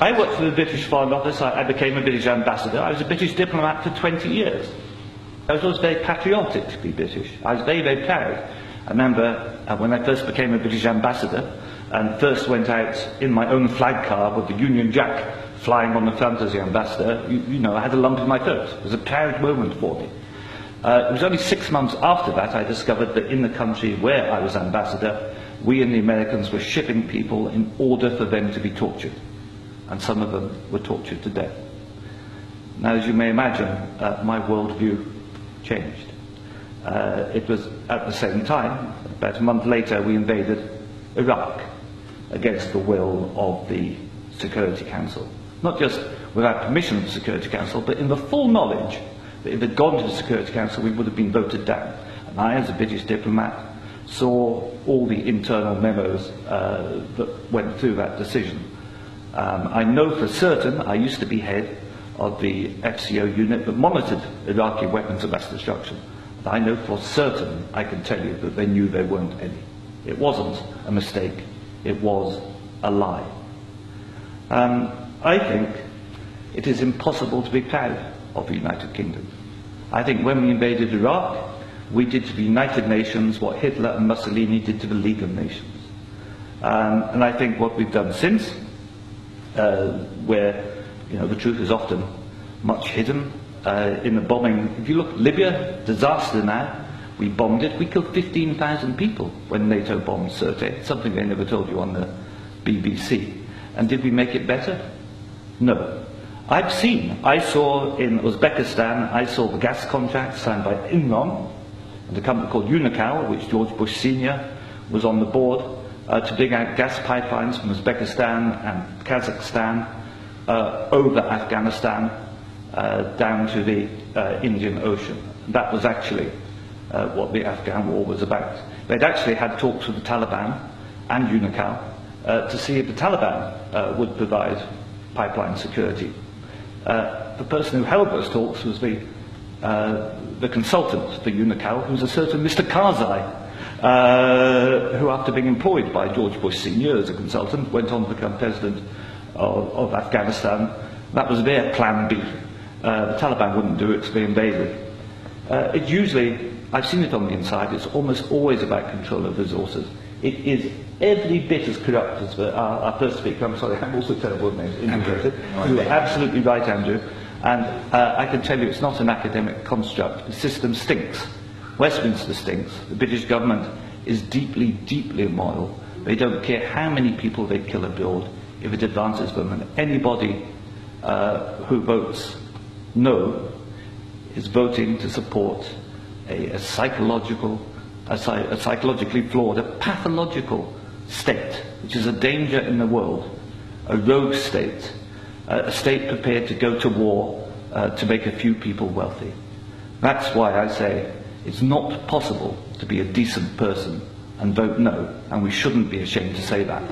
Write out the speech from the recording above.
I worked for the British Foreign Office. I became a British ambassador. I was a British diplomat for 20 years. I was always very patriotic to be British. I was very, very proud. I remember when I first became a British ambassador and first went out in my own flag car with the Union Jack flying on the front as the ambassador, you know, I had a lump in my throat. It was a proud moment for me. It was only 6 months after that I discovered that in the country where I was ambassador, we and the Americans were shipping people in order for them to be tortured. And some of them were tortured to death. Now, as you may imagine, my worldview changed. It was at the same time, about a month later, we invaded Iraq against the will of the Security Council. Not just without permission of the Security Council, but in the full knowledge that if it had gone to the Security Council, we would have been voted down. And I, as a British diplomat, saw all the internal memos that went through that decision. I know for certain, I used to be head of the FCO unit that monitored Iraqi weapons of mass destruction. I know for certain, I can tell you, that they knew there weren't any. It wasn't a mistake, it was a lie. I think it is impossible to be proud of the United Kingdom. I think when we invaded Iraq, we did to the United Nations what Hitler and Mussolini did to the League of Nations. And I think what we've done since, where the truth is often much hidden, in the bombing, if you look at Libya, disaster now, we bombed it, we killed 15,000 people when NATO bombed Sirte, something they never told you on the BBC. And did we make it better? No. I saw in Uzbekistan, I saw the gas contract signed by Enron and a company called Unocal, which George Bush Sr. was on the board, to dig out gas pipelines from Uzbekistan and Kazakhstan over Afghanistan down to the Indian Ocean. That was actually what the Afghan war was about. They'd actually had talks with the Taliban and Unocal to see if the Taliban would provide pipeline security. The person who held those talks was the consultant for Unocal, who was a certain Mr. Karzai, who, after being employed by George Bush Sr. as a consultant, went on to become president of Afghanistan. That was their plan B. The Taliban wouldn't do it, so they invaded. It usually, I've seen it on the inside, it's almost always about control of resources. It is every bit as corrupt as our first speaker. I'm sorry, I'm also terrible with names. You are absolutely right, Andrew. And I can tell you it's not an academic construct. The system stinks. Westminster stinks. The British government is deeply, deeply immoral. They don't care how many people they kill abroad if it advances them. And anybody who votes no is voting to support a psychologically flawed, a pathological state, which is a danger in the world, a rogue state, a state prepared to go to war to make a few people wealthy. That's why I say it's not possible to be a decent person and vote no, and we shouldn't be ashamed to say that.